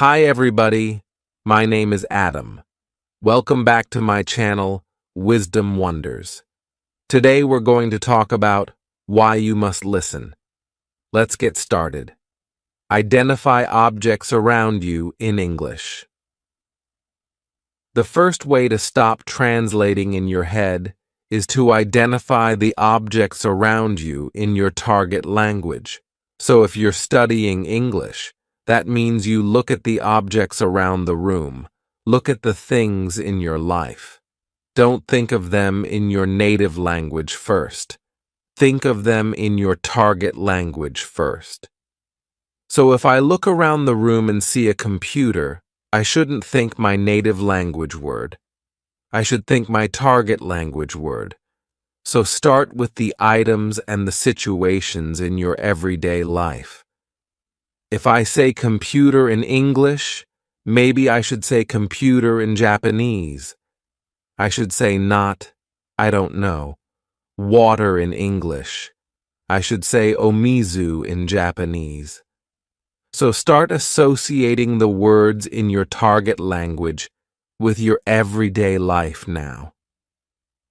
Hi everybody, my name is Adam. Welcome back to my channel, Wisdom Wonders. Today we're going to talk about why you must listen. Let's get started. Identify objects around you in English. The first way to stop translating in your head is to identify the objects around you in your target language. So if you're studying English, that means you look at the objects around the room. Look at the things in your life. Don't think of them in your native language first. Think of them in your target language first. So if I look around the room and see a computer, I shouldn't think my native language word. I should think my target language word. So start with the items and the situations in your everyday life. If I say computer in English, maybe I should say computer in Japanese. I should say I don't know, water in English. I should say omizu in Japanese. So start associating the words in your target language with your everyday life now.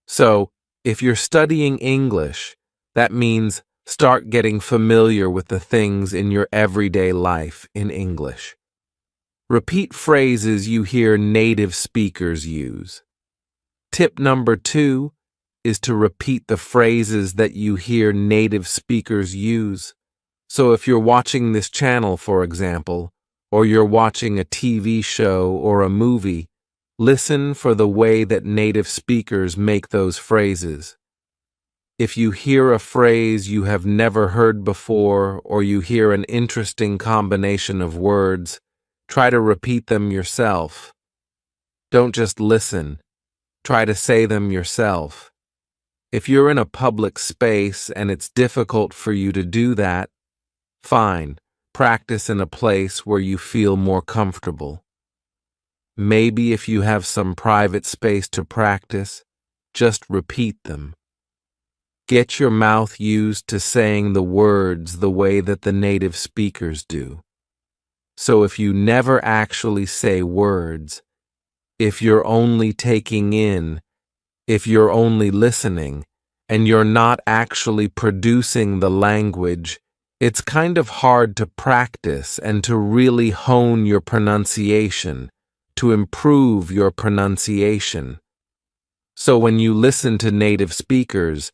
So, if you're studying English, that means start getting familiar with the things in your everyday life in English. Repeat phrases you hear native speakers use. Tip number 2 is to repeat the phrases that you hear native speakers use. So if you're watching this channel, for example, or you're watching a TV show or a movie, listen for the way that native speakers make those phrases. If you hear a phrase you have never heard before, or you hear an interesting combination of words, try to repeat them yourself. Don't just listen. Try to say them yourself. If you're in a public space and it's difficult for you to do that, fine, practice in a place where you feel more comfortable. Maybe if you have some private space to practice, just repeat them. Get your mouth used to saying the words the way that the native speakers do. So if you never actually say words, if you're only taking in, if you're only listening, and you're not actually producing the language, it's kind of hard to practice and to really hone your pronunciation, to improve your pronunciation. So when you listen to native speakers,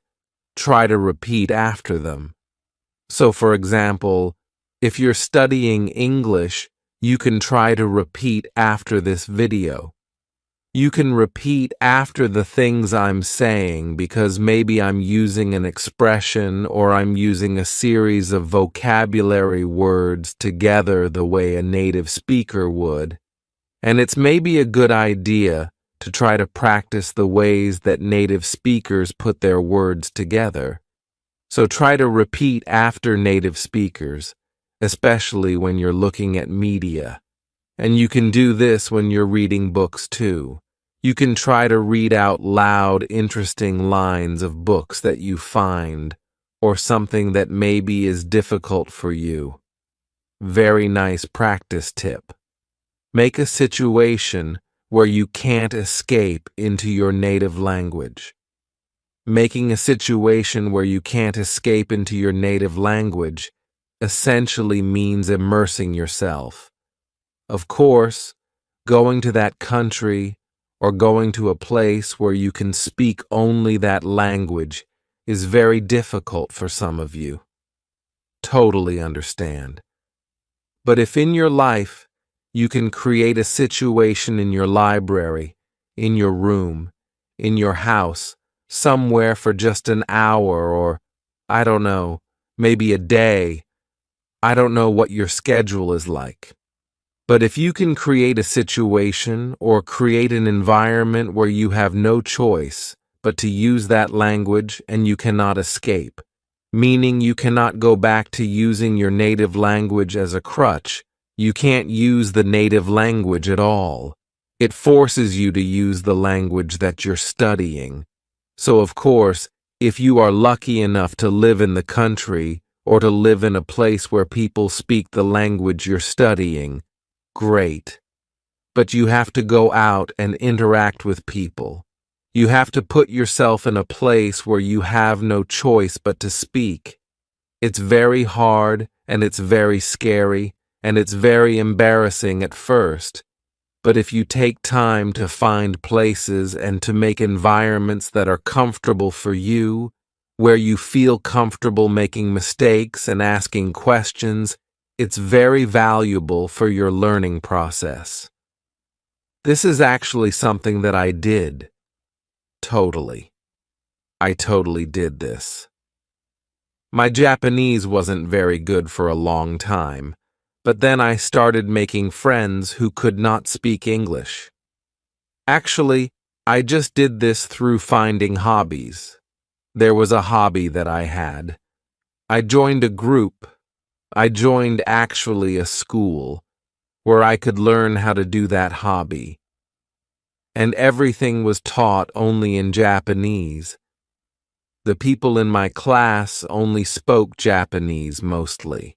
try to repeat after them. So for example, if you're studying English, you can try to repeat after this video. You can repeat after the things I'm saying because maybe I'm using an expression or I'm using a series of vocabulary words together the way a native speaker would. And it's maybe a good idea to try to practice the ways that native speakers put their words together. So try to repeat after native speakers, especially when you're looking at media. And you can do this when you're reading books too. You can try to read out loud interesting lines of books that you find, or something that maybe is difficult for you. Very nice practice tip. Make a situation where you can't escape into your native language. Making a situation where you can't escape into your native language essentially means immersing yourself. Of course, going to that country or going to a place where you can speak only that language is very difficult for some of you. Totally understand. But if in your life you can create a situation in your library, in your room, in your house, somewhere for just an hour or, I don't know, maybe a day, I don't know what your schedule is like. But if you can create a situation or create an environment where you have no choice but to use that language and you cannot escape, meaning you cannot go back to using your native language as a crutch, you can't use the native language at all. It forces you to use the language that you're studying. So of course, if you are lucky enough to live in the country or to live in a place where people speak the language you're studying, Great. But you have to go out and interact with people. You have to put yourself in a place where you have no choice but to speak. It's very hard, and it's very scary, and it's very embarrassing at first. But if you take time to find places and to make environments that are comfortable for you, where you feel comfortable making mistakes and asking questions, it's very valuable for your learning process. This is actually something that I did. Totally. I totally did this. My Japanese wasn't very good for a long time, but then I started making friends who could not speak English. Actually, I just did this through finding hobbies. There was a hobby that I had. I joined a group. I joined actually a school where I could learn how to do that hobby. And everything was taught only in Japanese. The people in my class only spoke Japanese mostly.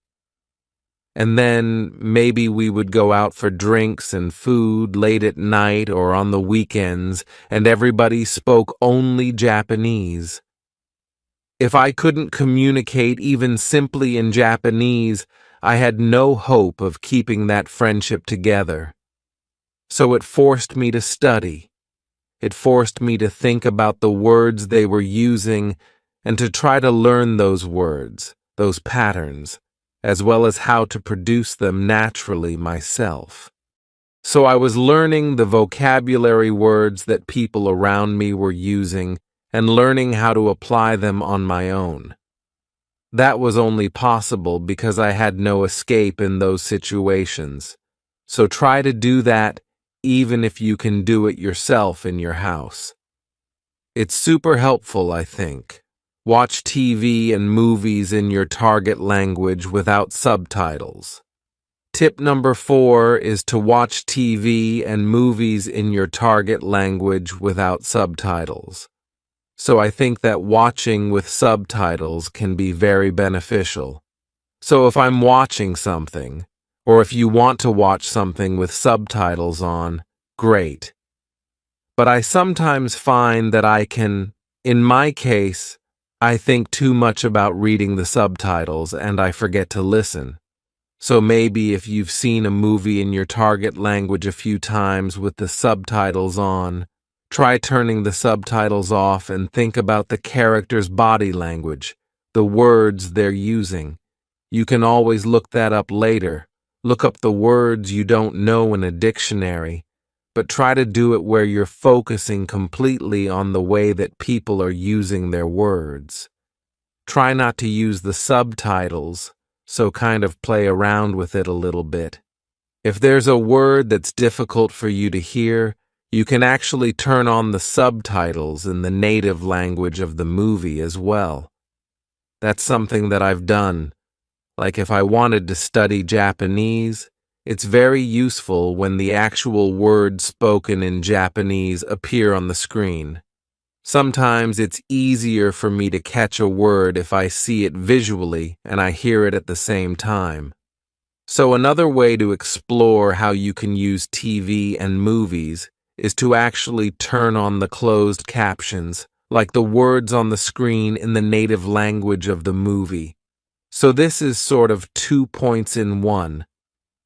And then maybe we would go out for drinks and food late at night or on the weekends, and everybody spoke only Japanese. If I couldn't communicate even simply in Japanese, I had no hope of keeping that friendship together. So it forced me to study. It forced me to think about the words they were using and to try to learn those words, those patterns, as well as how to produce them naturally myself. So I was learning the vocabulary words that people around me were using and learning how to apply them on my own. That was only possible because I had no escape in those situations. So try to do that even if you can do it yourself in your house. It's super helpful, I think. Watch TV and movies in your target language without subtitles. Tip number 4 is to watch TV and movies in your target language without subtitles. So I think that watching with subtitles can be very beneficial. So if I'm watching something, or if you want to watch something with subtitles on, great. But I sometimes find that in my case, I think too much about reading the subtitles and I forget to listen. So maybe if you've seen a movie in your target language a few times with the subtitles on, try turning the subtitles off and think about the character's body language, the words they're using. You can always look that up later. Look up the words you don't know in a dictionary, but try to do it where you're focusing completely on the way that people are using their words. Try not to use the subtitles, so kind of play around with it a little bit. If there's a word that's difficult for you to hear, you can actually turn on the subtitles in the native language of the movie as well. That's something that I've done. Like if I wanted to study Japanese, it's very useful when the actual words spoken in Japanese appear on the screen. Sometimes it's easier for me to catch a word if I see it visually and I hear it at the same time. So another way to explore how you can use TV and movies is to actually turn on the closed captions, like the words on the screen in the native language of the movie. So this is sort of 2 points in one.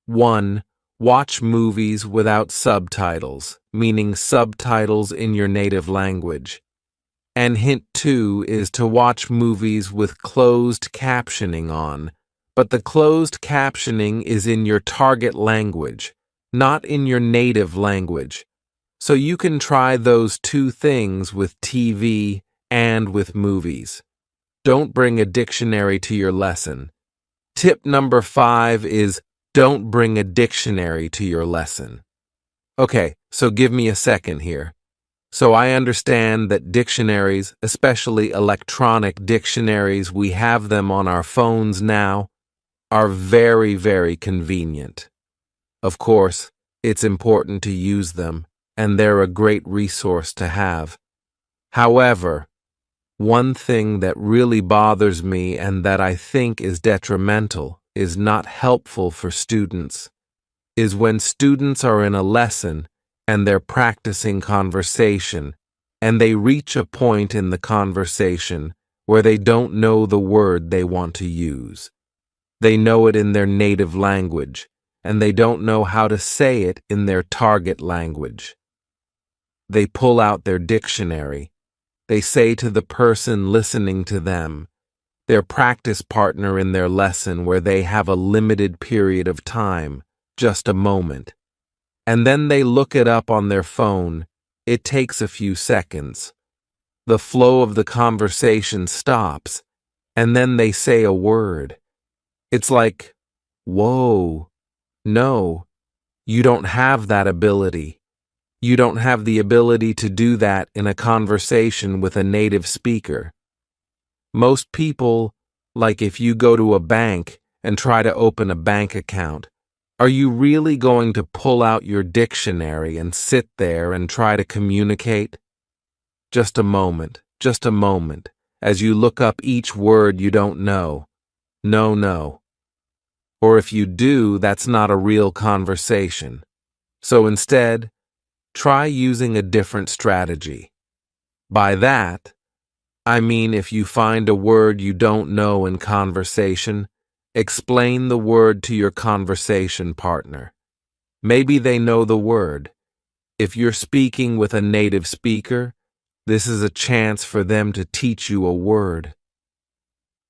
1. Watch movies without subtitles, meaning subtitles in your native language. And hint 2 is to watch movies with closed captioning on, but the closed captioning is in your target language, not in your native language. So you can try those 2 things with TV and with movies. Don't bring a dictionary to your lesson. Tip number 5 is don't bring a dictionary to your lesson. Okay, so give me a second here. So I understand that dictionaries, especially electronic dictionaries, we have them on our phones now, are very, very convenient. Of course, it's important to use them, and they're a great resource to have. However, one thing that really bothers me and that I think is detrimental, is not helpful for students. is when students are in a lesson and they're practicing conversation, and they reach a point in the conversation where they don't know the word they want to use. They know it in their native language, and they don't know how to say it in their target language. They pull out their dictionary. They say to the person listening to them, their practice partner in their lesson where they have a limited period of time, just a moment. And then they look it up on their phone. It takes a few seconds. The flow of the conversation stops, and then they say a word. It's like, whoa, no, you don't have that ability. You don't have the ability to do that in a conversation with a native speaker. Most people, like if you go to a bank and try to open a bank account, are you really going to pull out your dictionary and sit there and try to communicate? Just a moment, as you look up each word you don't know. No. Or if you do, that's not a real conversation. So instead, try using a different strategy. By that, I mean if you find a word you don't know in conversation, explain the word to your conversation partner. Maybe they know the word. If you're speaking with a native speaker, this is a chance for them to teach you a word.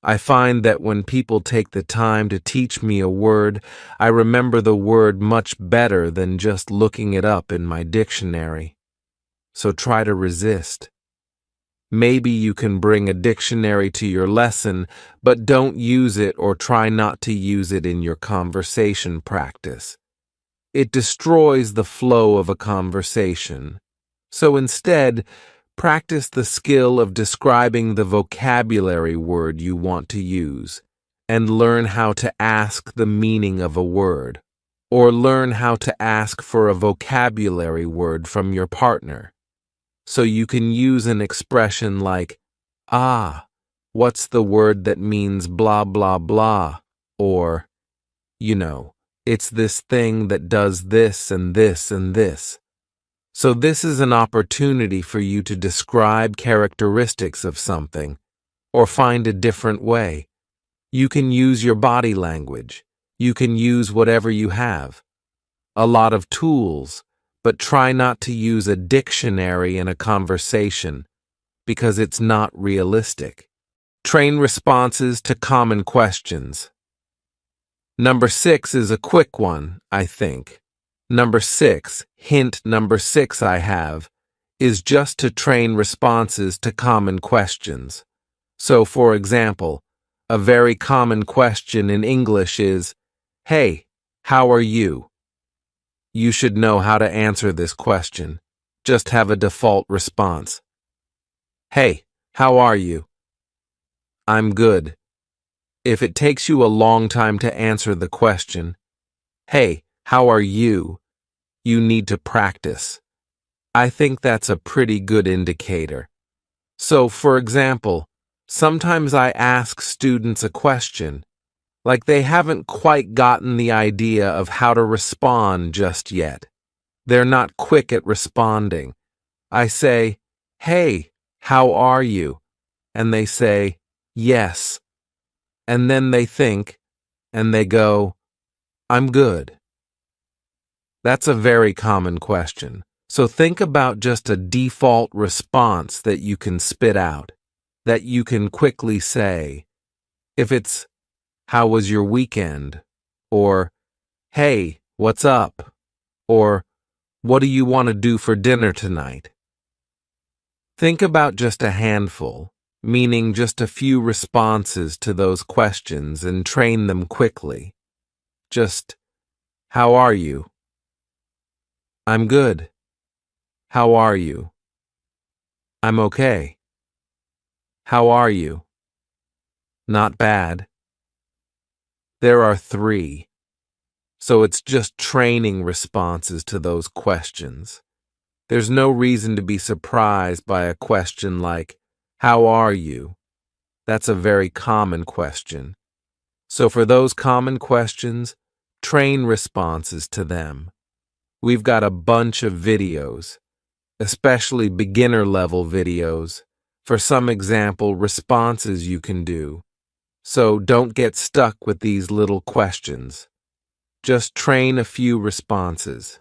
I find that when people take the time to teach me a word, I remember the word much better than just looking it up in my dictionary. So try to resist. Maybe you can bring a dictionary to your lesson, but don't use it or try not to use it in your conversation practice. It destroys the flow of a conversation. So instead, practice the skill of describing the vocabulary word you want to use, and learn how to ask the meaning of a word, or learn how to ask for a vocabulary word from your partner. So you can use an expression like, what's the word that means blah blah blah, or, it's this thing that does this and this and this. So this is an opportunity for you to describe characteristics of something, or find a different way. You can use your body language. You can use whatever you have. A lot of tools, but try not to use a dictionary in a conversation, because it's not realistic. Train responses to common questions. Number 6 is a quick one, I think. Hint number 6 I have, is just to train responses to common questions. So, for example, a very common question in English is, "Hey, how are you?" You should know how to answer this question. Just have a default response. "Hey, how are you?" "I'm good." If it takes you a long time to answer the question, "Hey, how are you?" you need to practice. I think that's a pretty good indicator. So, for example, sometimes I ask students a question, like they haven't quite gotten the idea of how to respond just yet. They're not quick at responding. I say, "Hey, how are you?" And they say, "Yes." And then they think, and they go, "I'm good." That's a very common question. So think about just a default response that you can spit out, that you can quickly say. If it's, "How was your weekend?" Or, "Hey, what's up?" Or, "What do you want to do for dinner tonight?" Think about just a handful, meaning just a few responses to those questions, and train them quickly. Just, "How are you?" "I'm good." "How are you?" "I'm okay." "How are you?" "Not bad." There are 3. So it's just training responses to those questions. There's no reason to be surprised by a question like, "How are you?" That's a very common question. So for those common questions, train responses to them. We've got a bunch of videos, especially beginner-level videos, for some example responses you can do. So don't get stuck with these little questions. Just train a few responses.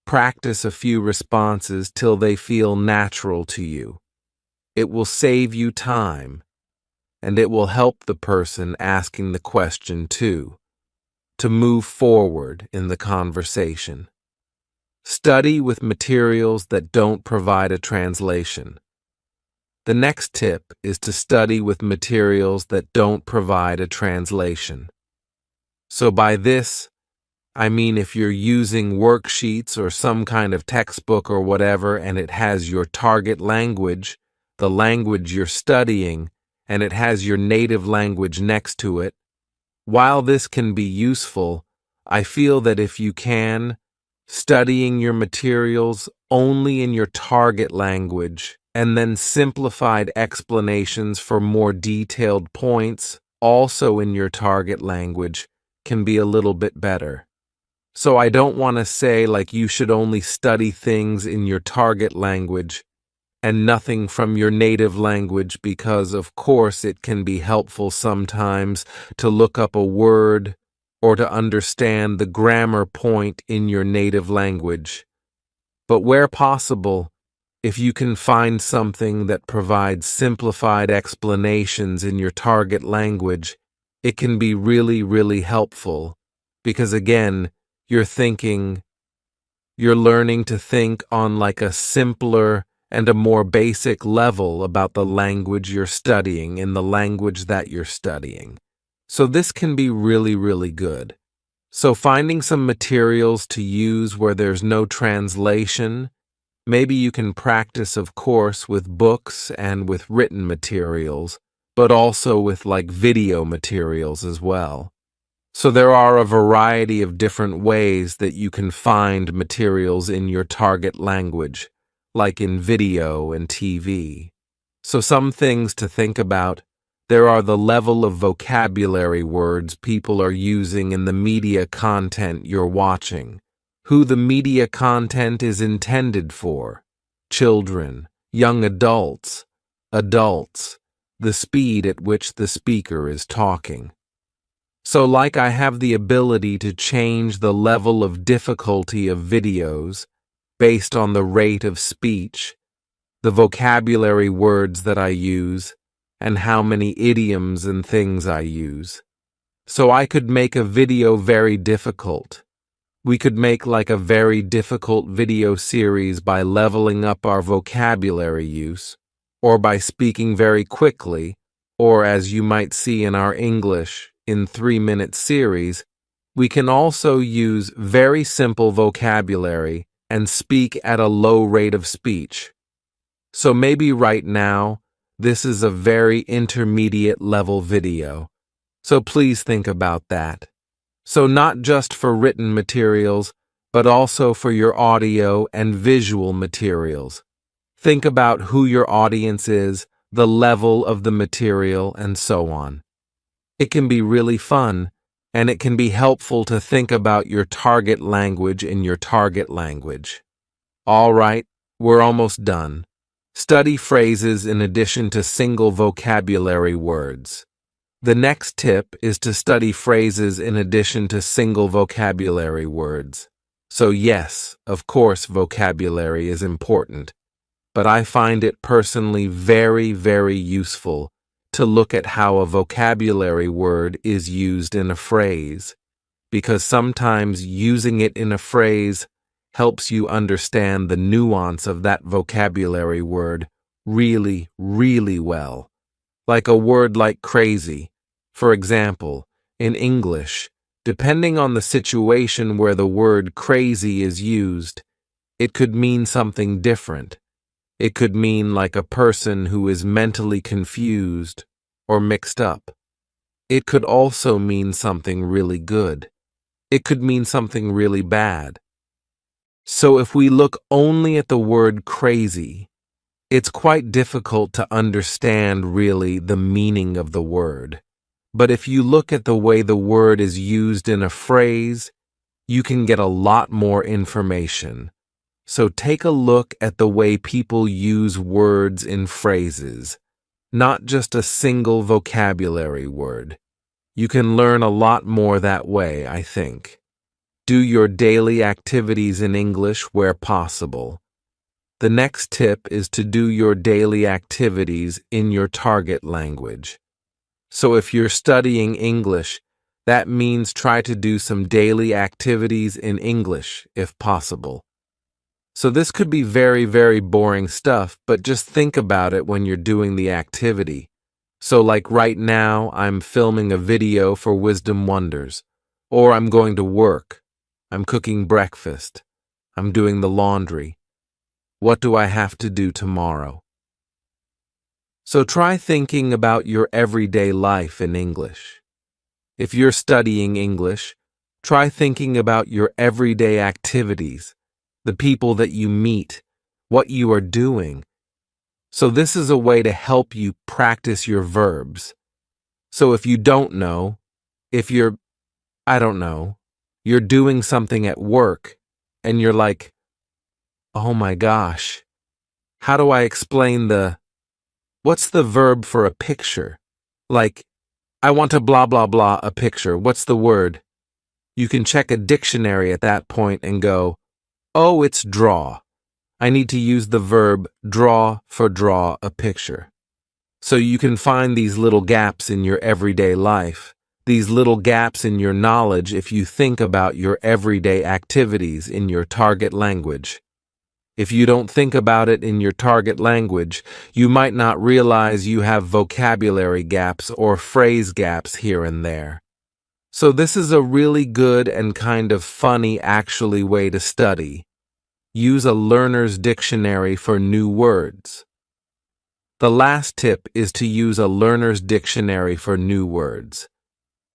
Practice a few responses till they feel natural to you. It will save you time, and it will help the person asking the question too, to move forward in the conversation. Study with materials that don't provide a translation. The next tip is to study with materials that don't provide a translation. So by this, I mean if you're using worksheets or some kind of textbook or whatever and it has your target language, the language you're studying, and it has your native language next to it, while this can be useful, I feel that if you can, studying your materials only in your target language and then simplified explanations for more detailed points also in your target language can be a little bit better. So I don't want to say like you should only study things in your target language and nothing from your native language because, of course, it can be helpful sometimes to look up a word or to understand the grammar point in your native language. But where possible, if you can find something that provides simplified explanations in your target language, it can be really, really helpful because, again, you're learning to think on like a simpler and a more basic level about the language you're studying in the language that you're studying. So this can be really, really good. So finding some materials to use where there's no translation, maybe you can practice, of course, with books and with written materials, but also with like video materials as well. So there are a variety of different ways that you can find materials in your target language, like in video and TV. So some things to think about. There are the level of vocabulary words people are using in the media content you're watching, who the media content is intended for, children, young adults, the speed at which the speaker is talking. So like I have the ability to change the level of difficulty of videos based on the rate of speech, the vocabulary words that I use, and how many idioms and things I use. So I could make a video very difficult. We could make like a very difficult video series by leveling up our vocabulary use, or by speaking very quickly, or as you might see in our English in 3-minute series, we can also use very simple vocabulary and speak at a low rate of speech. So maybe right now, this is a very intermediate level video. So please think about that. So not just for written materials, but also for your audio and visual materials. Think about who your audience is, the level of the material, and so on. It can be really fun, and it can be helpful to think about your target language in your target language. All right, we're almost done. Study phrases in addition to single vocabulary words. The next tip is to study phrases in addition to single vocabulary words. So yes, of course, vocabulary is important, but I find it personally very, very useful to look at how a vocabulary word is used in a phrase, because sometimes using it in a phrase helps you understand the nuance of that vocabulary word really, really well. Like a word like crazy. For example, in English, depending on the situation where the word crazy is used, it could mean something different. It could mean like a person who is mentally confused or mixed up. It could also mean something really good. It could mean something really bad. So if we look only at the word crazy, it's quite difficult to understand really the meaning of the word. but if you look at the way the word is used in a phrase, you can get a lot more information. So take a look at the way people use words in phrases, not just a single vocabulary word. You can learn a lot more that way, I think. Do your daily activities in English where possible. The next tip is to do your daily activities in your target language. So if you're studying English, that means try to do some daily activities in English if possible. So this could be very, very boring stuff, but just think about it when you're doing the activity. So like right now, I'm filming a video for Wisdom Wonders, or I'm going to work, I'm cooking breakfast, I'm doing the laundry. What do I have to do tomorrow? So try thinking about your everyday life in English. If you're studying English, try thinking about your everyday activities, the people that you meet, what you are doing. So this is a way to help you practice your verbs. So if you don't know, if you're, you're doing something at work and you're like, oh my gosh, how do I explain what's the verb for a picture? Like, I want to blah blah blah a picture. What's the word? You can check a dictionary at that point and go, oh, it's draw. I need to use the verb draw for draw a picture. So you can find these little gaps in your everyday life, these little gaps in your knowledge if you think about your everyday activities in your target language. If you don't think about it in your target language, you might not realize you have vocabulary gaps or phrase gaps here and there. So this is a really good and kind of funny actually way to study. Use a learner's dictionary for new words. The last tip is to use a learner's dictionary for new words.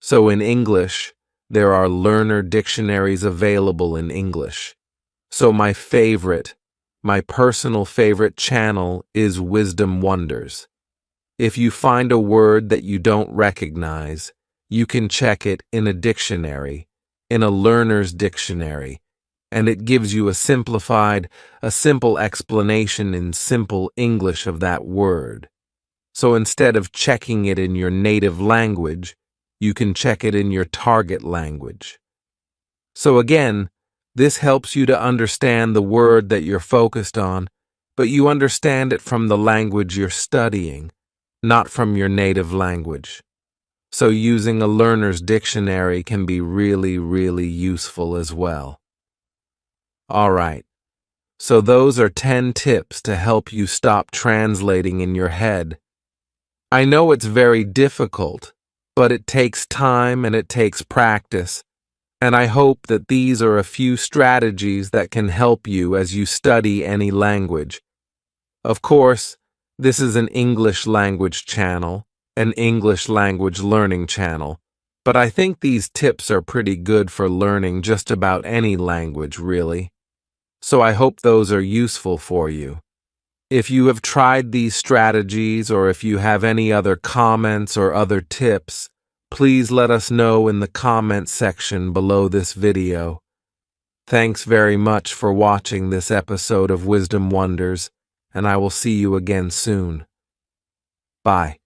So in English, there are learner dictionaries available in English. So my personal favorite channel is Wisdom Wonders. If you find a word that you don't recognize, you can check it in a dictionary, in a learner's dictionary, and it gives you a simple explanation in simple English of that word. So instead of checking it in your native language, you can check it in your target language. So again, this helps you to understand the word that you're focused on, but you understand it from the language you're studying, not from your native language. So using a learner's dictionary can be really, really useful as well. All right, so those are 10 tips to help you stop translating in your head. I know it's very difficult, but it takes time and it takes practice. And I hope that these are a few strategies that can help you as you study any language. Of course, this is an English language channel, an English language learning channel, but I think these tips are pretty good for learning just about any language, really. So I hope those are useful for you. If you have tried these strategies or if you have any other comments or other tips, please let us know in the comment section below this video. Thanks very much for watching this episode of Wisdom Wonders, and I will see you again soon. Bye.